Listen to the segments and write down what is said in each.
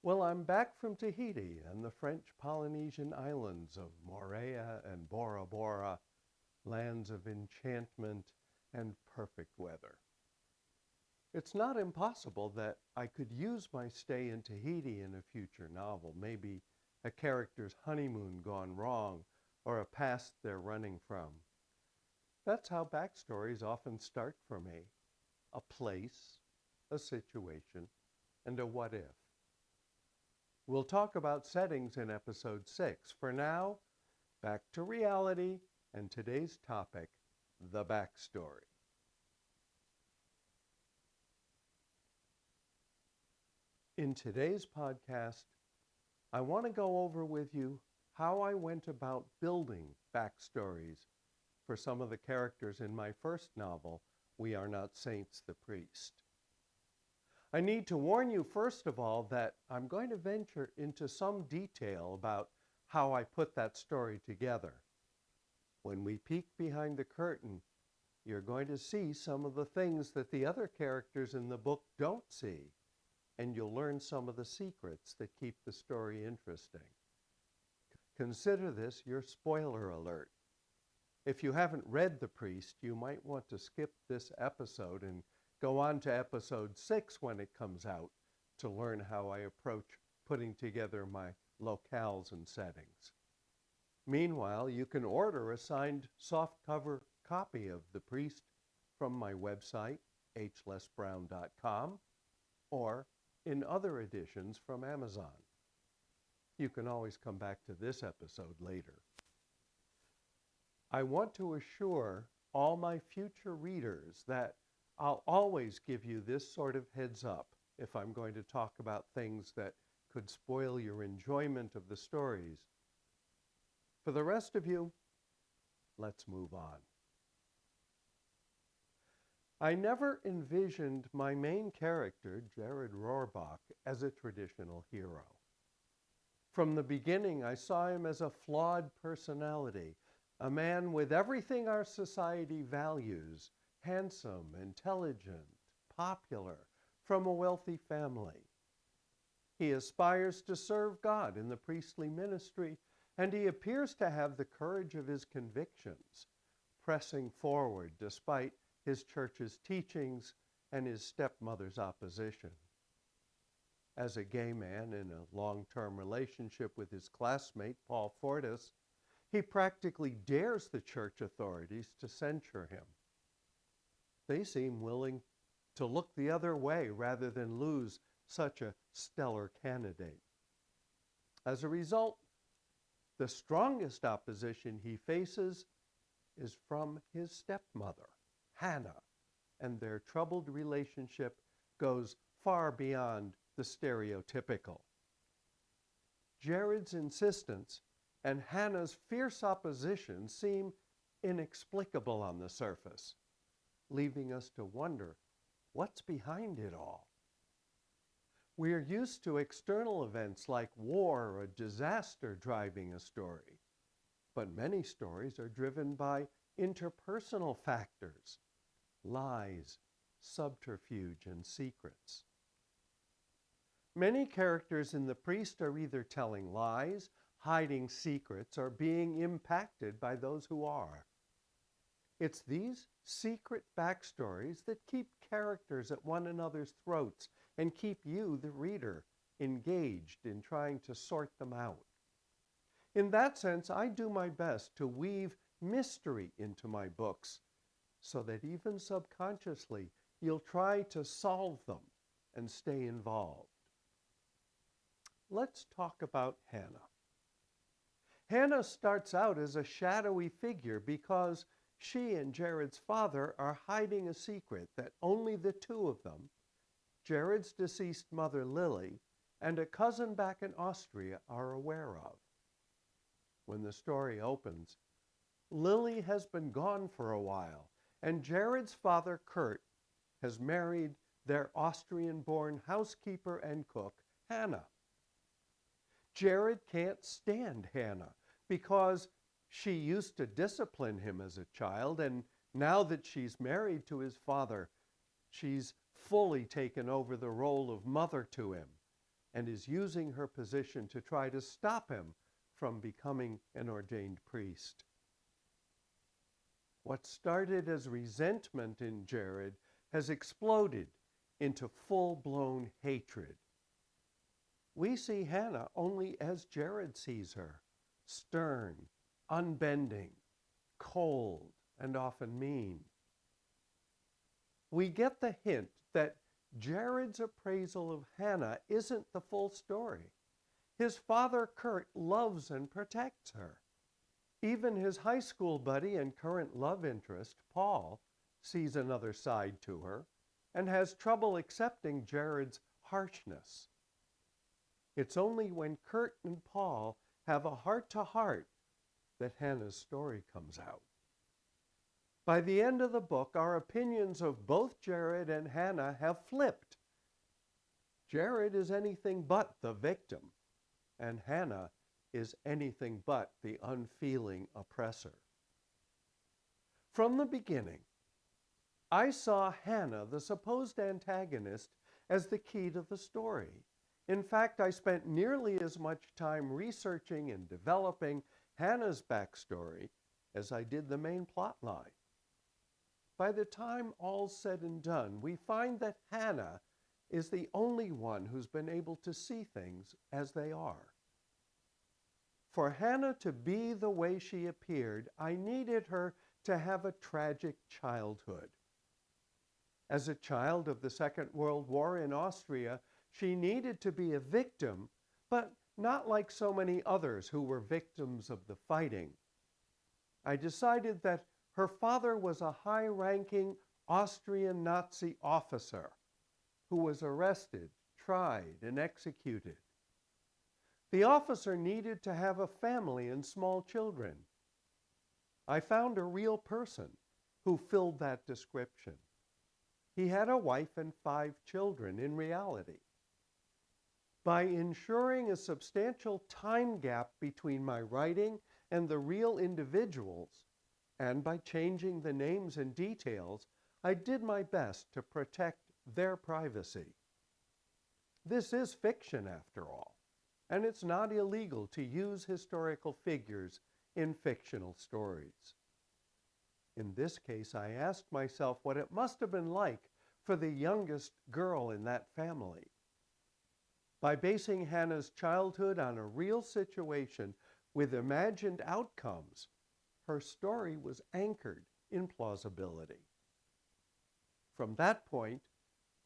Well, I'm back from Tahiti and the French Polynesian islands of Moorea and Bora Bora, lands of enchantment and perfect weather. It's not impossible that I could use my stay in Tahiti in a future novel, maybe a character's honeymoon gone wrong or a past they're running from. That's how backstories often start for me: a place, a situation, and a what if. We'll talk about settings in episode 6. For now, back to reality and today's topic, the backstory. In today's podcast, I want to go over with you how I went about building backstories for some of the characters in my first novel, We Are Not Saints the Priest. I need to warn you, first of all, that I'm going to venture into some detail about how I put that story together. When we peek behind the curtain, you're going to see some of the things that the other characters in the book don't see, and you'll learn some of the secrets that keep the story interesting. Consider this your spoiler alert. If you haven't read The Priest, you might want to skip this episode and go on to episode 6 when it comes out to learn how I approach putting together my locales and settings. Meanwhile, you can order a signed softcover copy of The Priest from my website, hlesbrown.com, or in other editions from Amazon. You can always come back to this episode later. I want to assure all my future readers that I'll always give you this sort of heads up if I'm going to talk about things that could spoil your enjoyment of the stories. For the rest of you, let's move on. I never envisioned my main character, Jared Rohrbach, as a traditional hero. From the beginning, I saw him as a flawed personality, a man with everything our society values: handsome, intelligent, popular, from a wealthy family. He aspires to serve God in the priestly ministry, and he appears to have the courage of his convictions, pressing forward despite his church's teachings and his stepmother's opposition. As a gay man in a long-term relationship with his classmate, Paul Fortis, he practically dares the church authorities to censure him. They seem willing to look the other way rather than lose such a stellar candidate. As a result, the strongest opposition he faces is from his stepmother, Hannah, and their troubled relationship goes far beyond the stereotypical. Jared's insistence and Hannah's fierce opposition seem inexplicable on the surface, leaving us to wonder what's behind it all. We are used to external events like war or disaster driving a story, but many stories are driven by interpersonal factors: lies, subterfuge, and secrets. Many characters in The Priest are either telling lies, hiding secrets, or being impacted by those who are. It's these secret backstories that keep characters at one another's throats and keep you, the reader, engaged in trying to sort them out. In that sense, I do my best to weave mystery into my books so that even subconsciously you'll try to solve them and stay involved. Let's talk about Hannah. Hannah starts out as a shadowy figure because she and Jared's father are hiding a secret that only the two of them, Jared's deceased mother Lily, and a cousin back in Austria, are aware of. When the story opens, Lily has been gone for a while, and Jared's father, Kurt, has married their Austrian-born housekeeper and cook, Hannah. Jared can't stand Hannah because she used to discipline him as a child, and now that she's married to his father, she's fully taken over the role of mother to him, and is using her position to try to stop him from becoming an ordained priest. What started as resentment in Jared has exploded into full-blown hatred. We see Hannah only as Jared sees her, stern, unbending, cold, and often mean. We get the hint that Jared's appraisal of Hannah isn't the full story. His father, Kurt, loves and protects her. Even his high school buddy and current love interest, Paul, sees another side to her and has trouble accepting Jared's harshness. It's only when Kurt and Paul have a heart-to-heart that Hannah's story comes out. By the end of the book, our opinions of both Jared and Hannah have flipped. Jared is anything but the victim, and Hannah is anything but the unfeeling oppressor. From the beginning, I saw Hannah, the supposed antagonist, as the key to the story. In fact, I spent nearly as much time researching and developing Hannah's backstory as I did the main plot line. By the time all's said and done, we find that Hannah is the only one who's been able to see things as they are. For Hannah to be the way she appeared, I needed her to have a tragic childhood. As a child of the Second World War in Austria, she needed to be a victim, but not like so many others who were victims of the fighting. I decided that her father was a high-ranking Austrian Nazi officer who was arrested, tried, and executed. The officer needed to have a family and small children. I found a real person who filled that description. He had a wife and 5 children in reality. By ensuring a substantial time gap between my writing and the real individuals, and by changing the names and details, I did my best to protect their privacy. This is fiction, after all, and it's not illegal to use historical figures in fictional stories. In this case, I asked myself what it must have been like for the youngest girl in that family. By basing Hannah's childhood on a real situation with imagined outcomes, her story was anchored in plausibility. From that point,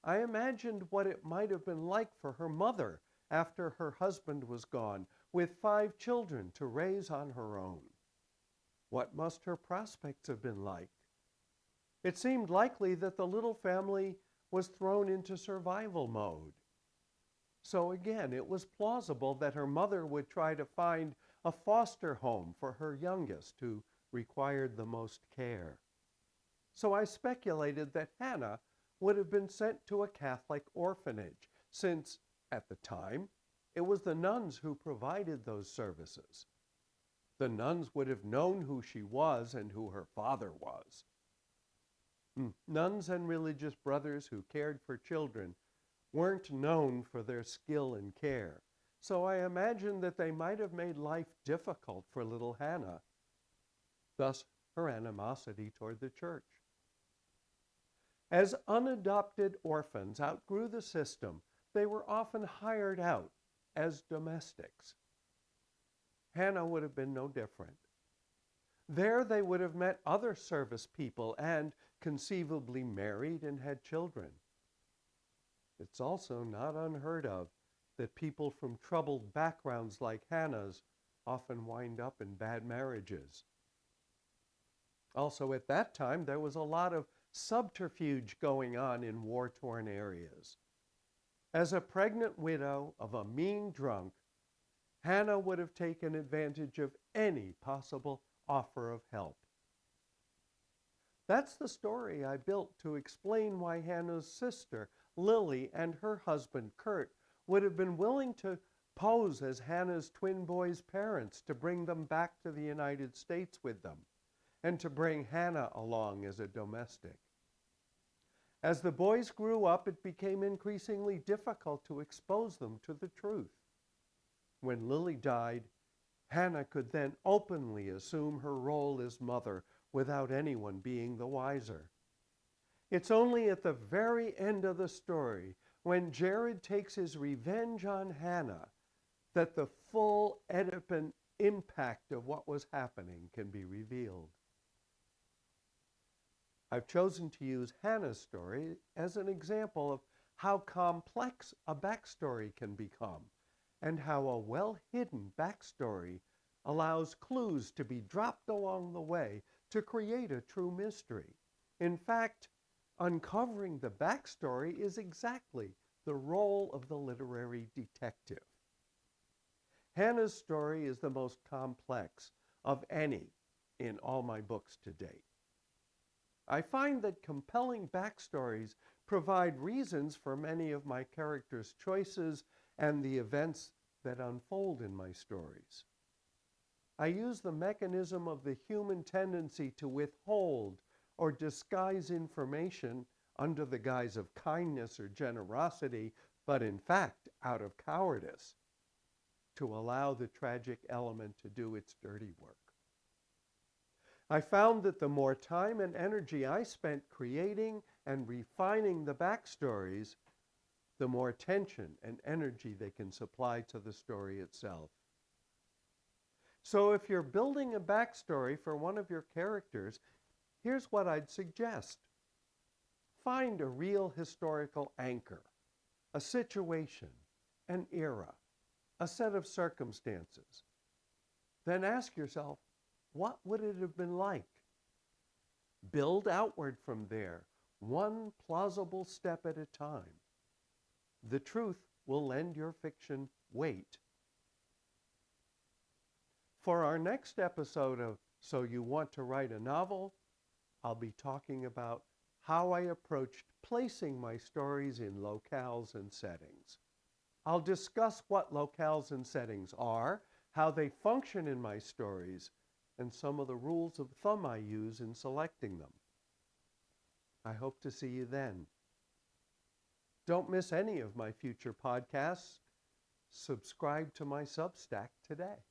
I imagined what it might have been like for her mother after her husband was gone, with 5 children to raise on her own. What must her prospects have been like? It seemed likely that the little family was thrown into survival mode. So again, it was plausible that her mother would try to find a foster home for her youngest, who required the most care. So I speculated that Hannah would have been sent to a Catholic orphanage, since, at the time, it was the nuns who provided those services. The nuns would have known who she was and who her father was. Nuns and religious brothers who cared for children weren't known for their skill and care, so I imagined that they might have made life difficult for little Hannah, thus her animosity toward the church. As unadopted orphans outgrew the system, they were often hired out as domestics. Hannah would have been no different. There they would have met other service people and conceivably married and had children. It's also not unheard of that people from troubled backgrounds like Hannah's often wind up in bad marriages. Also, at that time, there was a lot of subterfuge going on in war-torn areas. As a pregnant widow of a mean drunk, Hannah would have taken advantage of any possible offer of help. That's the story I built to explain why Hannah's sister, Lily, and her husband, Kurt, would have been willing to pose as Hannah's twin boys' parents to bring them back to the United States with them, and to bring Hannah along as a domestic. As the boys grew up, it became increasingly difficult to expose them to the truth. When Lily died, Hannah could then openly assume her role as mother without anyone being the wiser. It's only at the very end of the story, when Jared takes his revenge on Hannah, that the full Oedipal impact of what was happening can be revealed. I've chosen to use Hannah's story as an example of how complex a backstory can become, and how a well-hidden backstory allows clues to be dropped along the way to create a true mystery. In fact, uncovering the backstory is exactly the role of the literary detective. Hannah's story is the most complex of any in all my books to date. I find that compelling backstories provide reasons for many of my characters' choices and the events that unfold in my stories. I use the mechanism of the human tendency to withhold or disguise information under the guise of kindness or generosity, but in fact out of cowardice, to allow the tragic element to do its dirty work. I found that the more time and energy I spent creating and refining the backstories, the more tension and energy they can supply to the story itself. So if you're building a backstory for one of your characters, here's what I'd suggest. Find a real historical anchor, a situation, an era, a set of circumstances. Then ask yourself, what would it have been like? Build outward from there, one plausible step at a time. The truth will lend your fiction weight. For our next episode of So You Want to Write a Novel, I'll be talking about how I approached placing my stories in locales and settings. I'll discuss what locales and settings are, how they function in my stories, and some of the rules of thumb I use in selecting them. I hope to see you then. Don't miss any of my future podcasts. Subscribe to my Substack today.